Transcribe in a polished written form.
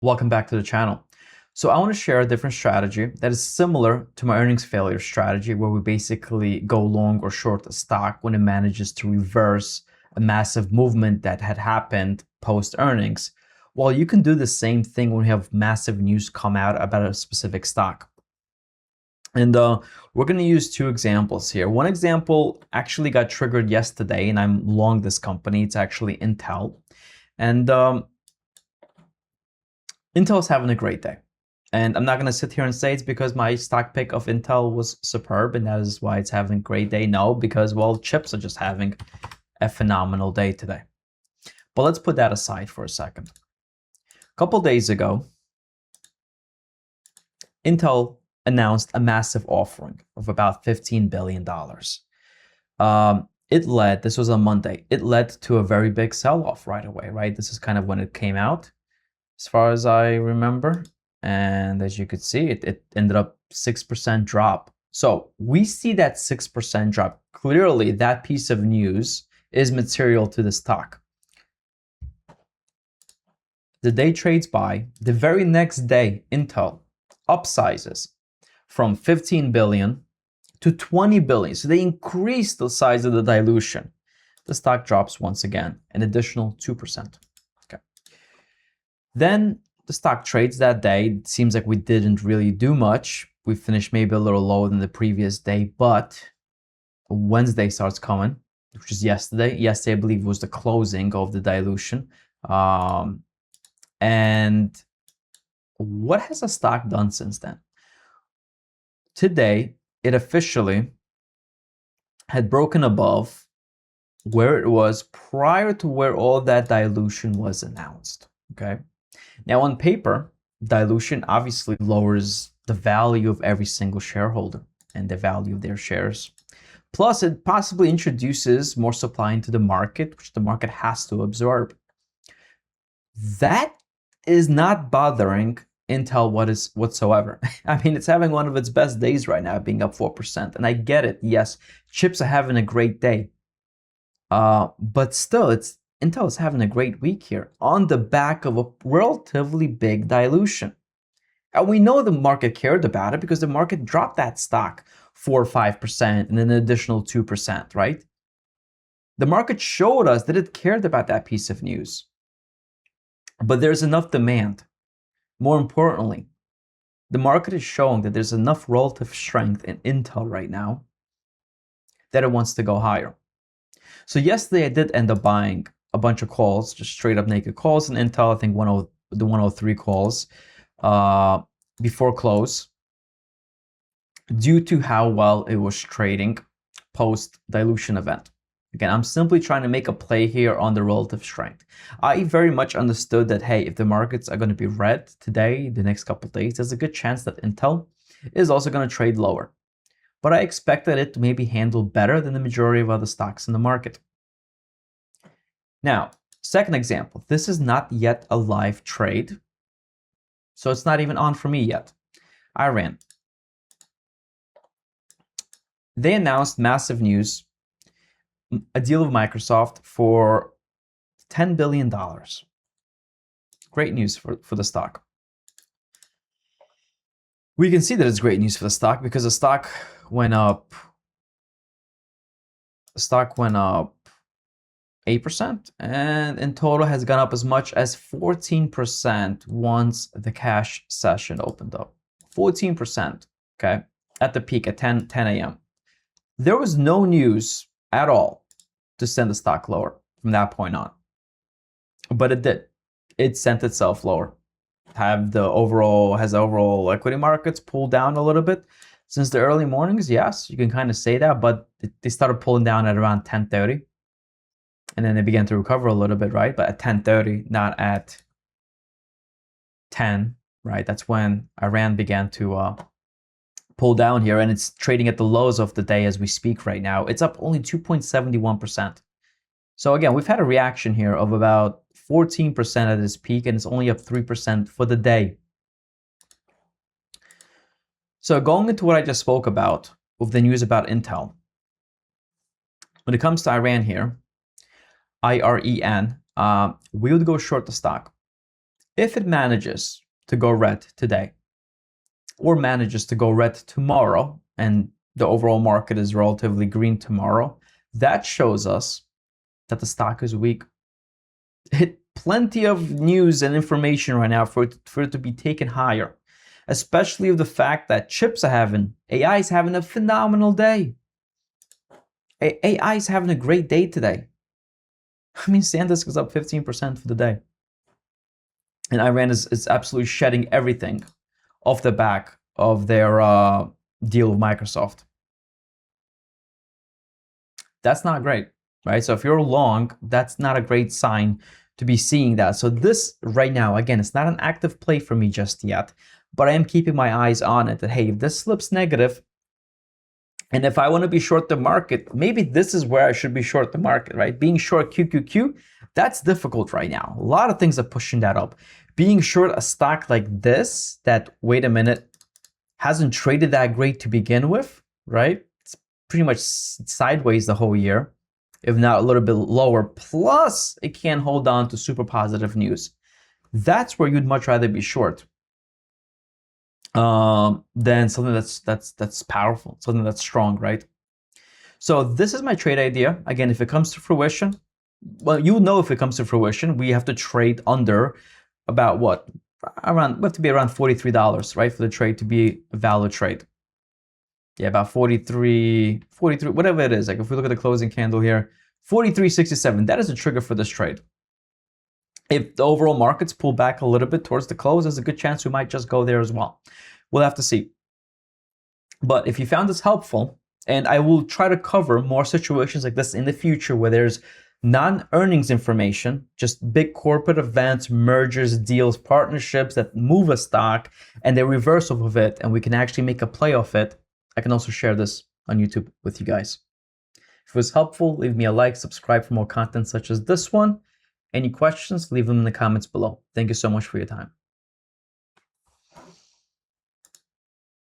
Welcome back to the channel. So I want to share a different strategy that is similar to my earnings failure strategy, where we basically go long or short a stock when it manages to reverse a massive movement that had happened post earnings. Well, you can do the same thing when you have massive news come out about a specific stock. And we're going to use two examples here. One example actually got triggered yesterday, and I'm long this company. It's actually Intel. And Intel is having a great day. And I'm not going to sit here and say it's because my stock pick of Intel was superb and that is why it's having a great day. No, because, well, chips are just having a phenomenal day today. But let's put that aside for a second. A couple days ago, Intel announced a massive offering of about $15 billion. This was on Monday, it led to a very big sell-off right away, right? This is kind of when it came out, as far as I remember. And as you could see, it ended up 6% drop. So we see that 6% drop. Clearly, that piece of news is material to the stock. The day trades by. The very next day, Intel upsizes from 15 billion to 20 billion. So they increase the size of the dilution. The stock drops once again, an additional 2%. Okay. Then the stock trades that day. It seems like we didn't really do much. We finished maybe a little lower than the previous day, but Wednesday starts coming, which is yesterday. Yesterday, I believe, was the closing of the dilution. And what has the stock done since then? Today, it officially had broken above where it was prior to where all that dilution was announced, okay? Now, on paper, dilution obviously lowers the value of every single shareholder and the value of their shares. Plus, it possibly introduces more supply into the market, which the market has to absorb. That is not bothering Intel whatsoever. I mean, it's having one of its best days right now, being up 4%. And I get it. Yes, chips are having a great day. But still, Intel is having a great week here on the back of a relatively big dilution. And we know the market cared about it because the market dropped that stock 4 or 5% and an additional 2%, right? The market showed us that it cared about that piece of news. But there's enough demand. More importantly, the market is showing that there's enough relative strength in Intel right now that it wants to go higher. So yesterday I did end up buying a bunch of calls, just straight up naked calls in Intel. I think the 103 calls before close, due to how well it was trading post dilution event. Again, I'm simply trying to make a play here on the relative strength. I very much understood that, hey, if the markets are going to be red today, the next couple of days, there's a good chance that Intel is also going to trade lower. But I expected it to maybe handle better than the majority of other stocks in the market. Now, second example, this is not yet a live trade, so it's not even on for me yet. Iran. They announced massive news, a deal with Microsoft for $10 billion. Great news for the stock. We can see that it's great news for the stock because the stock went up. The stock went up 8%, and in total has gone up as much as 14% once the cash session opened up. 14%, okay, at the peak at 10 a.m. There was no news at all to send the stock lower from that point on. But it did. It sent itself lower. Has the overall equity markets pulled down a little bit since the early mornings? Yes, you can kind of say that, but they started pulling down at around 10:30. And then they began to recover a little bit, right? But at 10:30, not at 10, right? That's when Iran began to pull down here, and it's trading at the lows of the day as we speak right now. It's up only 2.71%. So again, we've had a reaction here of about 14% at its peak, and it's only up 3% for the day. So going into what I just spoke about with the news about Intel, when it comes to Iran here, IREN, we would go short the stock. If it manages to go red today or manages to go red tomorrow, and the overall market is relatively green tomorrow, that shows us that the stock is weak. Plenty of news and information right now for it to be taken higher, especially of the fact that chips are having, AI is having a phenomenal day. AI is having a great day today. I mean, SanDisk is up 15% for the day. And Iran is absolutely shedding everything off the back of their deal with Microsoft. That's not great, right? So if you're long, that's not a great sign to be seeing that. So this right now, again, it's not an active play for me just yet, but I am keeping my eyes on it that, hey, if this slips negative, and if I want to be short the market, maybe this is where I should be short the market, right? Being short QQQ, that's difficult right now. A lot of things are pushing that up. Being short a stock like this, that, wait a minute, hasn't traded that great to begin with, right? It's pretty much sideways the whole year, if not a little bit lower. Plus, it can't hold on to super positive news. That's where you'd much rather be short than something that's powerful, something that's strong, right? So this is my trade idea. Again, if it comes to fruition, well, you know, if it comes to fruition, we have to trade under about what? Around, we have to be around $43, right, for the trade to be a valid trade. Yeah, about 43, whatever it is. Like if we look at the closing candle here, 43.67, that is a trigger for this trade. If the overall markets pull back a little bit towards the close, there's a good chance we might just go there as well. We'll have to see. But if you found this helpful, and I will try to cover more situations like this in the future where there's non-earnings information, just big corporate events, mergers, deals, partnerships that move a stock and the reversal of it, and we can actually make a play of it, I can also share this on YouTube with you guys. If it was helpful, leave me a like, subscribe for more content such as this one. Any questions, leave them in the comments below. Thank you so much for your time.